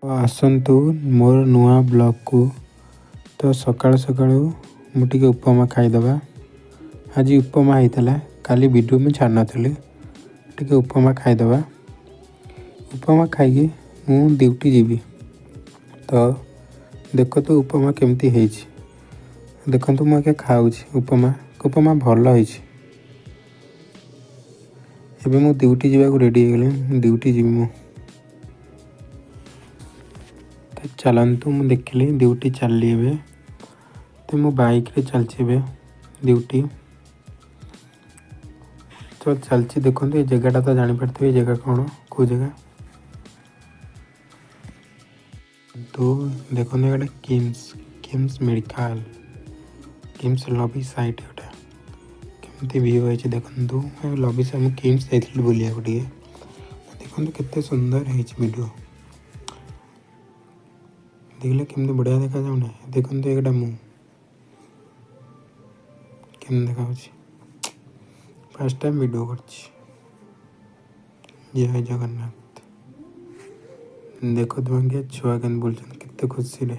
आसतु मोर नुआ ब्लॉग को। तो सकाल सकाल मुझे उपमा खाईदबा। आज उपमा होता काली वीडियो में छाड़ नी टे उपमा खाईदबा। उपमा खाई मु ड्यूटी जीवी। तो देख तो उपमा केमती है देखु मुझे खाऊँ उपमा उपमा भल है। एबे मु ड्यूटी जावाक रेडी हो गली ड्यूटी जीवी मु। चलतु मु देखिली ड्यूटी चलली एबे तो मु बाइक रे चलची ड्यूटी। तो चलची देखो ये जगह तो जानी पड़ते ये जगह कौन को जगह। तो देखो ये KIMS KIMS medical KIMS lobby site गोटे केमती व्यू है देखो लॉबी से हम किम्स जाइए बुलिया देखो केते सुंदर है वीडियो देखले केमती बढ़िया देखा जाऊना देखो एक मुँह केम देखा फर्स्ट टाइम वीडियो कर जय जगन्नाथ। देखो तुम छुआ के बोल खुशी रे।